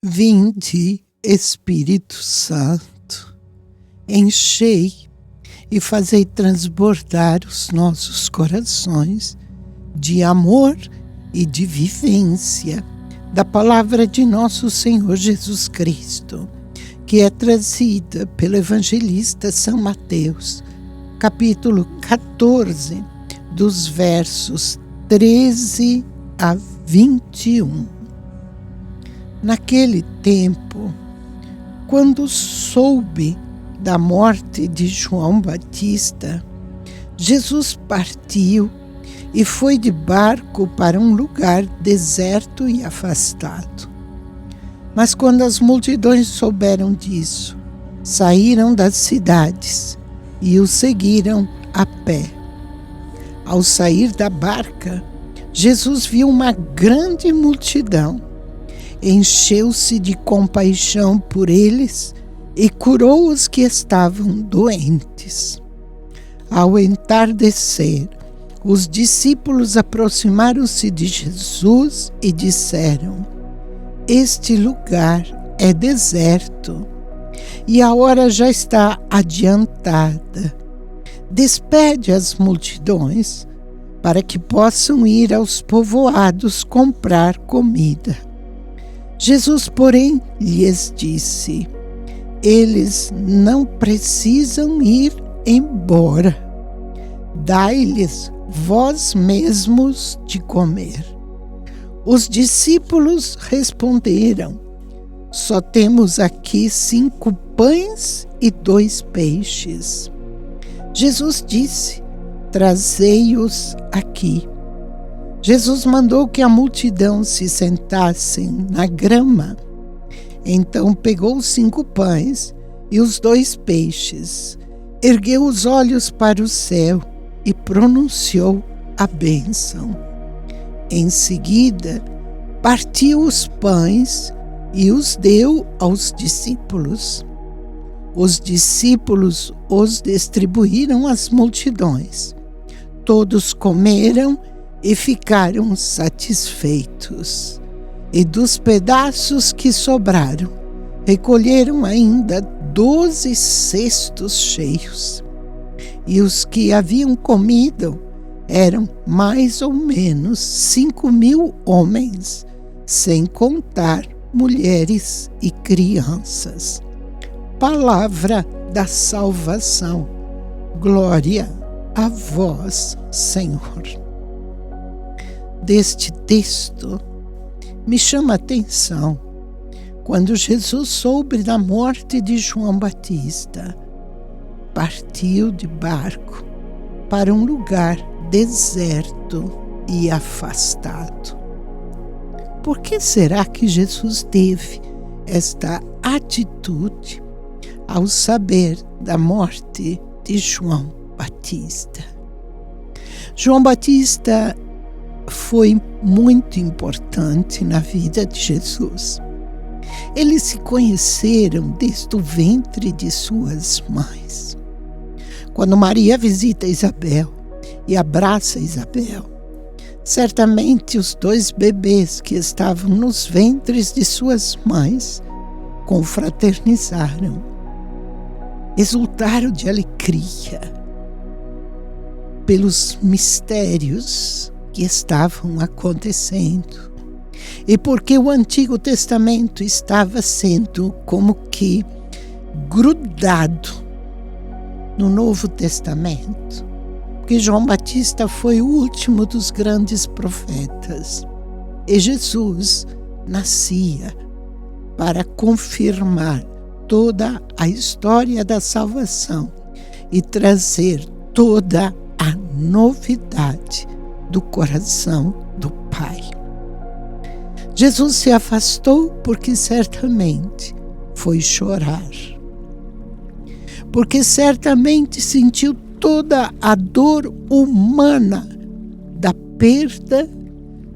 Vinde, Espírito Santo, enchei e fazei transbordar os nossos corações de amor e de vivência da palavra de nosso Senhor Jesus Cristo, que é trazida pelo evangelista São Mateus, capítulo 14, dos versos 13 a 21. Naquele tempo, quando soube da morte de João Batista, Jesus partiu e foi de barco para um lugar deserto e afastado. Mas quando as multidões souberam disso, saíram das cidades e o seguiram a pé. Ao sair da barca, Jesus viu uma grande multidão. Encheu-se de compaixão por eles e curou os que estavam doentes. Ao entardecer, os discípulos aproximaram-se de Jesus e disseram: "Este lugar é deserto e a hora já está adiantada. Despede as multidões para que possam ir aos povoados comprar comida." Jesus, porém, lhes disse: "Eles não precisam ir embora. Dai-lhes vós mesmos de comer." Os discípulos responderam: "Só temos aqui 5 pães e 2 peixes." Jesus disse: "Trazei-os aqui." Jesus mandou que a multidão se sentasse na grama. Então pegou os 5 pães e os 2 peixes, ergueu os olhos para o céu e pronunciou a bênção. Em seguida, partiu os pães e os deu aos discípulos. Os discípulos os distribuíram às multidões. Todos comeram e ficaram satisfeitos. E dos pedaços que sobraram, recolheram ainda 12 cestos cheios. E os que haviam comido eram mais ou menos 5.000 homens, sem contar mulheres e crianças. Palavra da salvação. Glória a vós, Senhor. Deste texto, me chama a atenção quando Jesus soube da morte de João Batista, partiu de barco para um lugar deserto e afastado. Por que será que Jesus teve esta atitude ao saber da morte de João Batista? João Batista foi muito importante na vida de Jesus. Eles se conheceram desde o ventre de suas mães. Quando Maria visita Isabel e abraça Isabel, certamente os 2 bebês que estavam nos ventres de suas mães confraternizaram, exultaram de alegria pelos mistérios que estavam acontecendo e porque o Antigo Testamento estava sendo como que grudado no Novo Testamento, porque João Batista foi o último dos grandes profetas e Jesus nascia para confirmar toda a história da salvação e trazer toda a novidade do coração do Pai. Jesus se afastou porque certamente foi chorar, porque certamente sentiu toda a dor humana da perda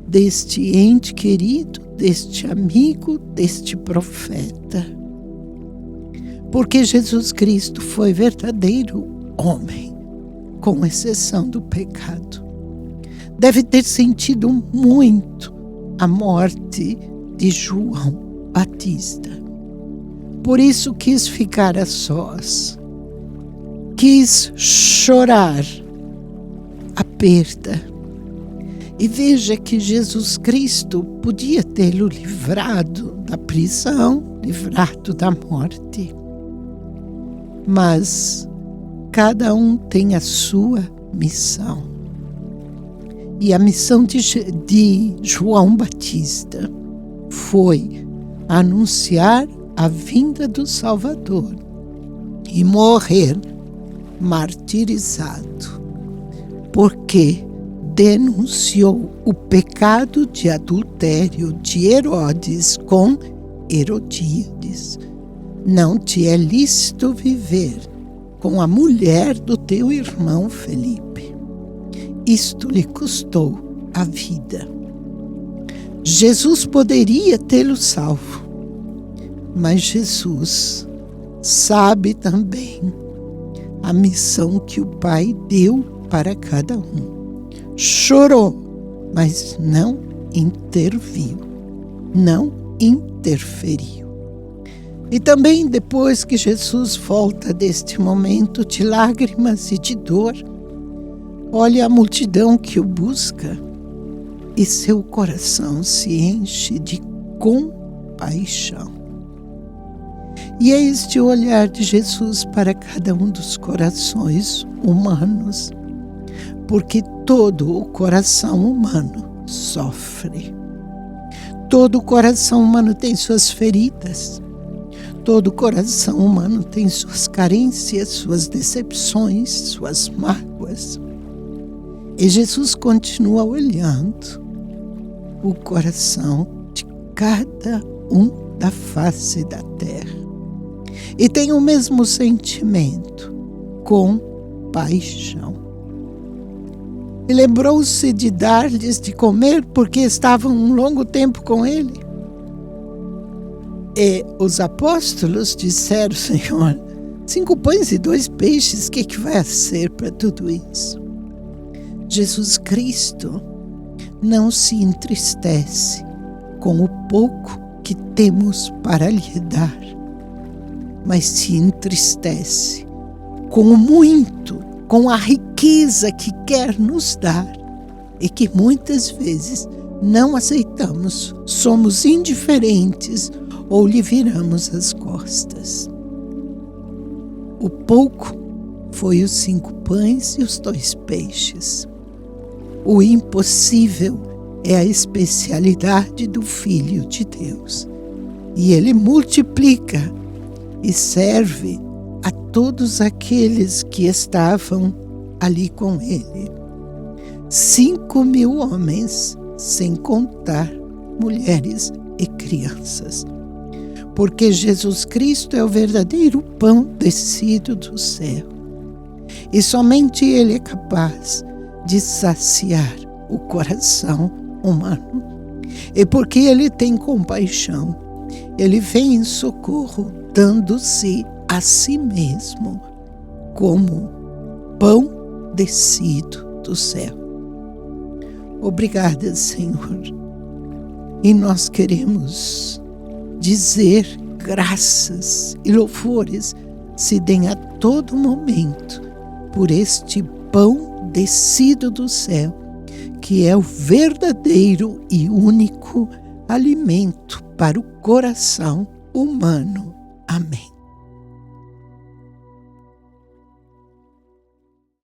deste ente querido, deste amigo, deste profeta. Porque Jesus Cristo foi verdadeiro homem, com exceção do pecado. Deve ter sentido muito a morte de João Batista. Por isso quis ficar a sós, quis chorar a perda. E veja que Jesus Cristo podia tê-lo livrado da prisão, livrado da morte. Mas cada um tem a sua missão. E a missão de João Batista foi anunciar a vinda do Salvador e morrer martirizado, porque denunciou o pecado de adultério de Herodes com Herodíades. Não te é lícito viver com a mulher do teu irmão Felipe. Isto lhe custou a vida. Jesus poderia tê-lo salvo, mas Jesus sabe também a missão que o Pai deu para cada um. Chorou, mas não interviu, não interferiu. E também depois que Jesus volta deste momento de lágrimas e de dor, olha a multidão que o busca e seu coração se enche de compaixão. E é este o olhar de Jesus para cada um dos corações humanos, porque todo o coração humano sofre. Todo o coração humano tem suas feridas. Todo o coração humano tem suas carências, suas decepções, suas mágoas. E Jesus continua olhando o coração de cada um da face da terra. E tem o mesmo sentimento, compaixão. E lembrou-se de dar-lhes de comer, porque estavam um longo tempo com ele. E os apóstolos disseram: Senhor, 5 pães e 2 peixes, o que vai ser para tudo isso? Jesus Cristo não se entristece com o pouco que temos para lhe dar, mas se entristece com o muito, com a riqueza que quer nos dar e que muitas vezes não aceitamos, somos indiferentes ou lhe viramos as costas. O pouco foi os 5 pães e os 2 peixes. O impossível é a especialidade do Filho de Deus. E ele multiplica e serve a todos aqueles que estavam ali com ele. 5.000 homens, sem contar mulheres e crianças. Porque Jesus Cristo é o verdadeiro pão descido do céu. E somente Ele é capaz de saciar o coração humano. E porque Ele tem compaixão, Ele vem em socorro, dando-se a si mesmo como pão descido do céu. Obrigada, Senhor. E nós queremos dizer graças e louvores se deem a todo momento por este pão descido do céu, que é o verdadeiro e único alimento para o coração humano. Amém.